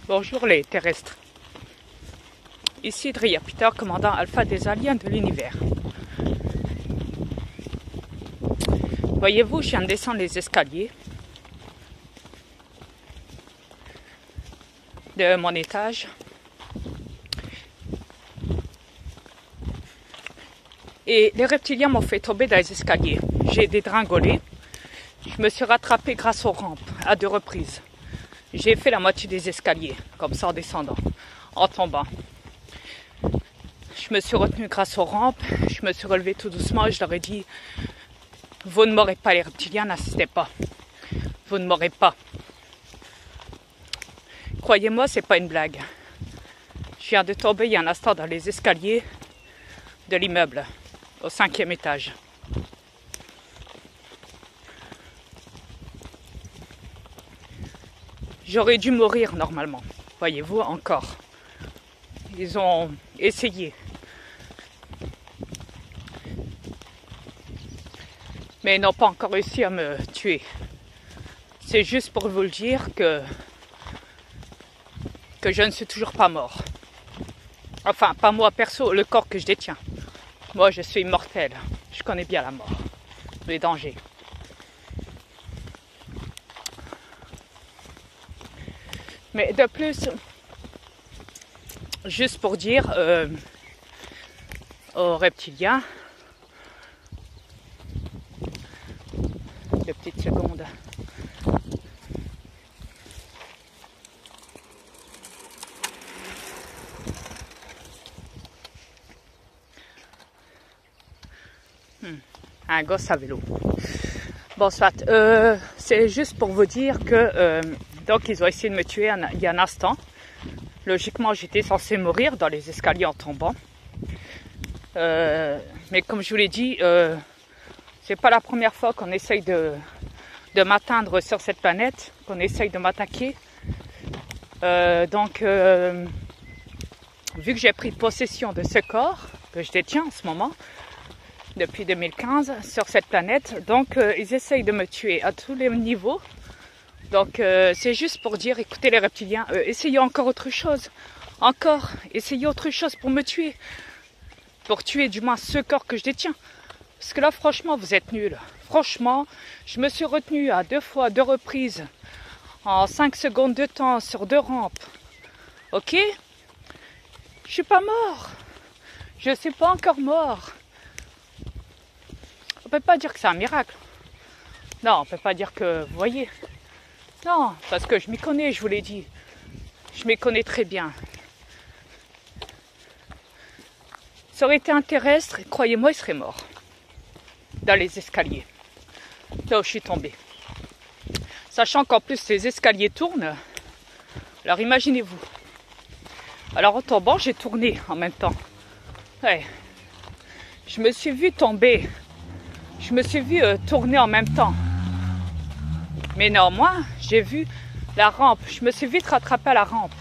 Bonjour les terrestres. Ici Dria Peter, commandant alpha des aliens de l'univers. Voyez-vous, je viens de descendre les escaliers de mon étage. Et les reptiliens m'ont fait tomber dans les escaliers. J'ai dégringolé. Je me suis rattrapée grâce aux rampes à 2 reprises. J'ai fait la moitié des escaliers, comme ça en descendant, en tombant. Je me suis retenue grâce aux rampes. Je me suis relevée tout doucement et je leur ai dit: vous ne m'aurez pas, les reptiliens, n'assistez pas. Vous ne m'aurez pas. Croyez-moi, c'est pas une blague. Je viens de tomber il y a un instant dans les escaliers de l'immeuble, au 5e étage. J'aurais dû mourir normalement, voyez-vous, encore. Ils ont essayé. Mais ils n'ont pas encore réussi à me tuer. C'est juste pour vous le dire que je ne suis toujours pas mort. Enfin, pas moi perso, le corps que je détiens. Moi, je suis immortel. Je connais bien la mort, les dangers. Mais de plus, juste pour dire aux reptiliens, 2 petites secondes. Un gosse à vélo. Bon, soit, c'est juste pour vous dire que donc ils ont essayé de me tuer il y a un instant. Logiquement, j'étais censée mourir dans les escaliers en tombant. Mais comme je vous l'ai dit, c'est pas la première fois qu'on essaye de m'atteindre sur cette planète, qu'on essaye de m'attaquer. Donc, vu que j'ai pris possession de ce corps que je détiens en ce moment, depuis 2015 sur cette planète, donc ils essayent de me tuer à tous les niveaux. Donc c'est juste pour dire, écoutez les reptiliens, essayez encore autre chose, essayez autre chose pour me tuer, pour tuer du moins ce corps que je détiens. Parce que là franchement vous êtes nuls. Franchement, je me suis retenue à 2 reprises, en 5 secondes de temps sur 2 rampes. Ok? Je suis pas mort. Je suis pas encore mort. On peut pas dire que c'est un miracle. Non, on peut pas dire que, vous voyez. Non, parce que je m'y connais, je vous l'ai dit. Je m'y connais très bien. Ça aurait été un terrestre, croyez-moi, il serait mort. Dans les escaliers. Là où je suis tombée. Sachant qu'en plus, les escaliers tournent. Alors imaginez-vous. Alors en tombant, j'ai tourné en même temps. Ouais. Je me suis vue tomber. Je me suis vue tourner en même temps. Mais néanmoins, j'ai vu la rampe. Je me suis vite rattrapée à la rampe.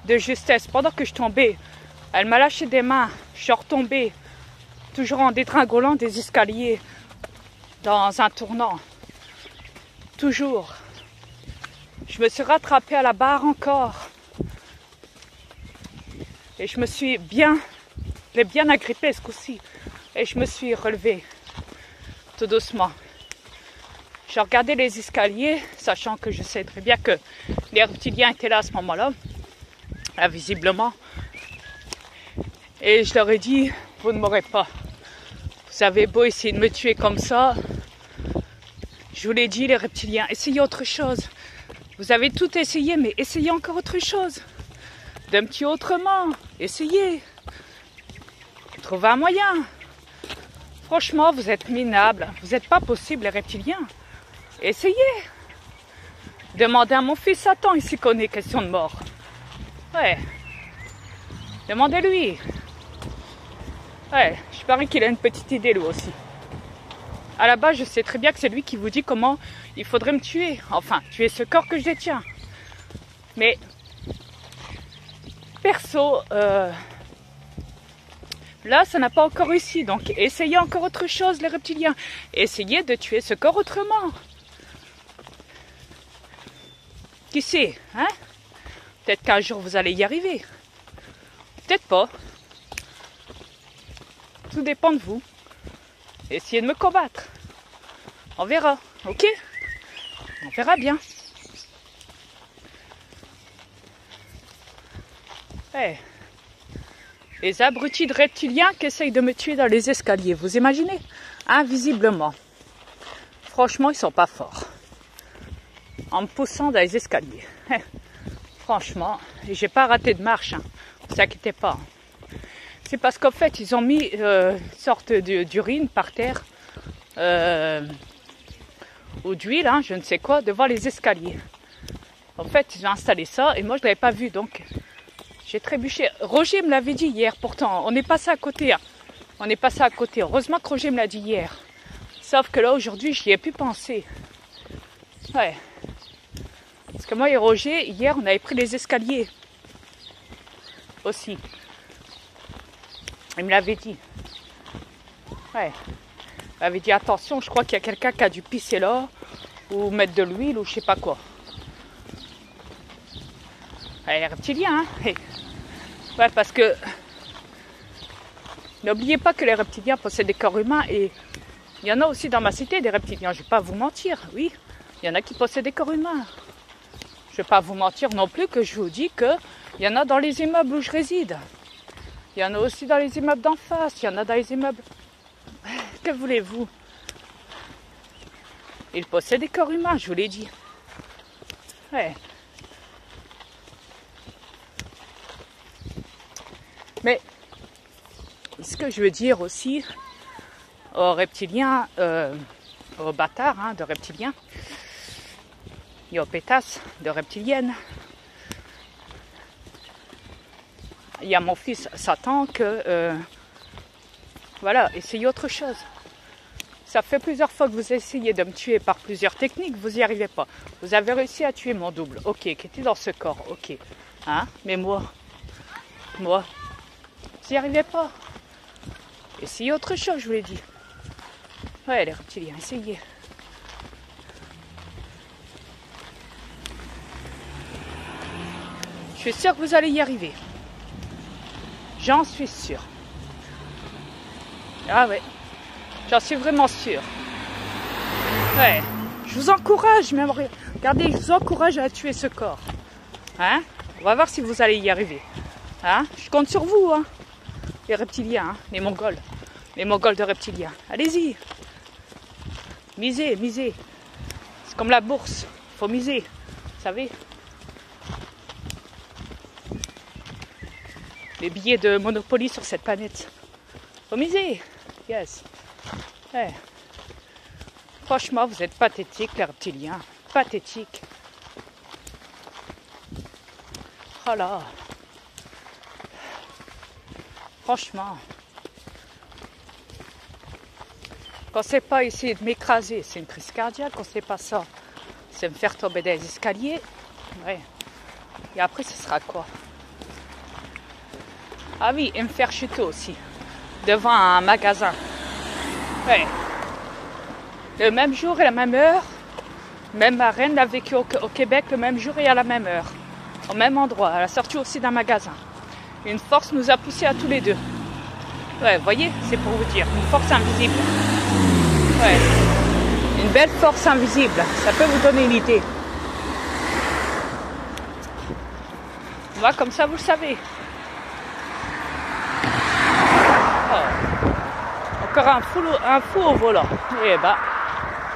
De justesse. Pendant que je tombais, elle m'a lâché des mains. Je suis retombée. Toujours en dégringolant des escaliers. Dans un tournant. Toujours. Je me suis rattrapée à la barre encore. Et je me suis bien agrippée ce coup-ci. Et je me suis relevée. Tout doucement. J'ai regardé les escaliers, sachant que je sais très bien que les reptiliens étaient là à ce moment-là, visiblement. Et je leur ai dit, vous ne m'aurez pas. Vous avez beau essayer de me tuer comme ça. Je vous l'ai dit, les reptiliens, essayez autre chose. Vous avez tout essayé, mais essayez encore autre chose. De me tuer autrement. Essayez. Trouvez un moyen. Franchement, vous êtes minables. Vous n'êtes pas possible, les reptiliens. Essayez. Demandez à mon fils Satan, il s'y connaît, question de mort. Ouais. Demandez-lui. Ouais, je parie qu'il a une petite idée, lui aussi. À la base, je sais très bien que c'est lui qui vous dit comment il faudrait me tuer. Enfin, tuer ce corps que je détiens. Mais, perso, là, ça n'a pas encore réussi. Donc, essayez encore autre chose, les reptiliens. Essayez de tuer ce corps autrement. Qui sait, hein? Peut-être qu'un jour vous allez y arriver. Peut-être pas. Tout dépend de vous. Essayez de me combattre. On verra, ok? On verra bien. Ouais. Les abrutis de reptiliens qui essayent de me tuer dans les escaliers. Vous imaginez? Invisiblement. Franchement, ils sont pas forts. En me poussant dans les escaliers. Franchement, j'ai pas raté de marche. Hein. Ne vous inquiétez pas. C'est parce qu'en fait, ils ont mis une sorte d'urine par terre. Ou d'huile, hein, je ne sais quoi, devant les escaliers. En fait, ils ont installé ça et moi, je ne l'avais pas vu. Donc, j'ai trébuché. Roger me l'avait dit hier, pourtant. On est passé à côté. Hein. On est passé à côté. Heureusement que Roger me l'a dit hier. Sauf que là, aujourd'hui, j'y ai plus pensé. Ouais. Parce que moi et Roger, hier, on avait pris les escaliers. Aussi. Il me l'avait dit. Ouais. Il m'avait dit, attention, je crois qu'il y a quelqu'un qui a dû pisser là. Ou mettre de l'huile, ou je sais pas quoi. Ouais, les reptiliens, hein. Hey. Ouais, parce que... N'oubliez pas que les reptiliens possèdent des corps humains et... Il y en a aussi dans ma cité des reptiliens, je ne vais pas vous mentir, oui. Il y en a qui possèdent des corps humains. Je ne vais pas vous mentir non plus que je vous dis qu'il y en a dans les immeubles où je réside. Il y en a aussi dans les immeubles d'en face, il y en a dans les immeubles... Que voulez-vous? Ils possèdent des corps humains, je vous l'ai dit. Ouais. Mais, ce que je veux dire aussi... aux reptiliens, aux bâtards hein, de reptiliens, et aux pétasses de reptiliennes. Il y a mon fils Satan que, voilà, essayez autre chose. Ça fait plusieurs fois que vous essayez de me tuer par plusieurs techniques, vous n'y arrivez pas. Vous avez réussi à tuer mon double, ok, qui était dans ce corps, ok. Hein, mais moi, vous n'y arrivez pas. Essayez autre chose, je vous l'ai dit. Ouais, les reptiliens, essayez. Je suis sûre que vous allez y arriver. J'en suis sûre. Ah ouais, j'en suis vraiment sûre. Ouais, je vous encourage, même. Regardez, je vous encourage à tuer ce corps. Hein? On va voir si vous allez y arriver. Hein? Je compte sur vous, hein. Les reptiliens, hein? Les Mongols. Les Mongols de reptiliens. Allez-y. Misez, misez. C'est comme la bourse. Il faut miser. Vous savez? Les billets de Monopoly sur cette planète. Faut miser. Yes. Ouais. Franchement, vous êtes pathétiques, les reptiliens. Pathétiques. Oh là. Franchement. Quand c'est pas essayer de m'écraser, c'est une crise cardiaque. Quand c'est pas ça, c'est me faire tomber des escaliers. Ouais. Et après, ce sera quoi? Ah oui, et me faire chuter aussi. Devant un magasin. Ouais. Le même jour et la même heure. Même ma reine a vécu au Québec le même jour et à la même heure. Au même endroit. Elle a sorti aussi d'un magasin. Une force nous a poussés à tous les deux. Ouais, vous voyez, c'est pour vous dire. Une force invisible. Ouais. Une belle force invisible. Ça peut vous donner une idée. Moi, comme ça, vous le savez. Oh. Encore un fou au volant. Eh ben,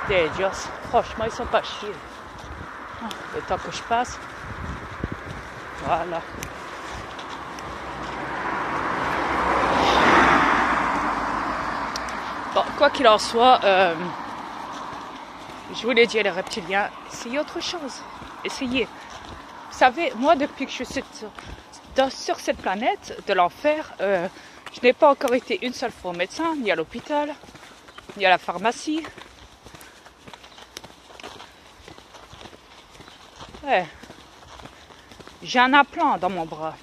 des dios. Franchement, ils sont pas chiés. Oh, le temps que je passe. Voilà. Bon, quoi qu'il en soit, je vous l'ai dit, les reptiliens, essayez autre chose. Essayez. Vous savez, moi, depuis que je suis sur cette planète de l'enfer, je n'ai pas encore été une seule fois au médecin, ni à l'hôpital, ni à la pharmacie. Ouais. J'ai un implant dans mon bras.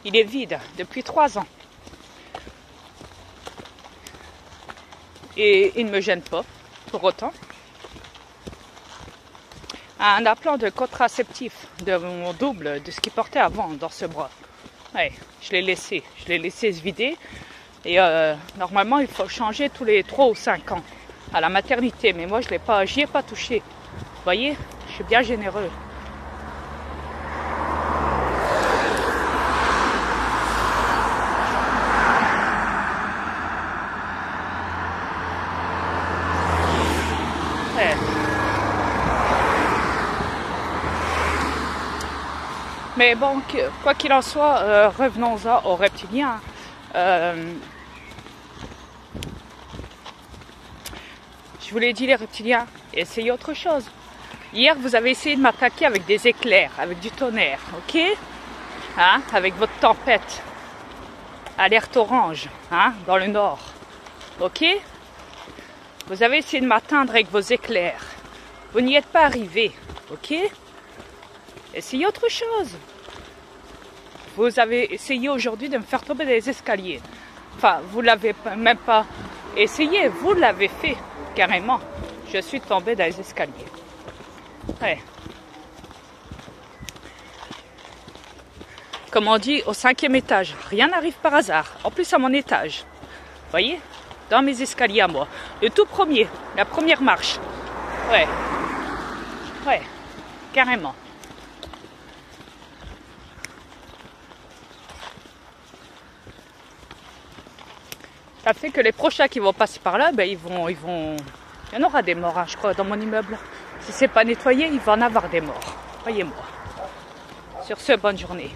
Il est vide depuis 3 ans. Et il ne me gêne pas, pour autant. un implant de contraceptif de mon double, de ce qu'il portait avant dans ce bras. Ouais, je l'ai laissé se vider. Et normalement, il faut changer tous les 3 ou 5 ans à la maternité. Mais moi, j'y ai pas touché. Vous voyez, je suis bien généreux. Ouais. Mais bon, quoi qu'il en soit, revenons-en aux reptiliens. Je vous l'ai dit, les reptiliens, essayez autre chose. Hier, vous avez essayé de m'attaquer avec des éclairs, avec du tonnerre, ok? Hein? Avec votre tempête. Alerte orange, hein? Dans le nord, ok? Vous avez essayé de m'atteindre avec vos éclairs. Vous n'y êtes pas arrivé, ok? Essayez autre chose. Vous avez essayé aujourd'hui de me faire tomber des escaliers. Enfin, vous l'avez même pas essayé, vous l'avez fait, carrément. Je suis tombée dans les escaliers. Ouais. Comme on dit, au 5e étage, rien n'arrive par hasard. En plus, à mon étage. Vous voyez? Dans mes escaliers à moi. Le tout premier, la première marche. Ouais. Ouais, carrément. Ça fait que les prochains qui vont passer par là, ben ils vont... Il y en aura des morts, hein, je crois, dans mon immeuble. Si c'est pas nettoyé, il va en avoir des morts. Voyez-moi. Sur ce, bonne journée.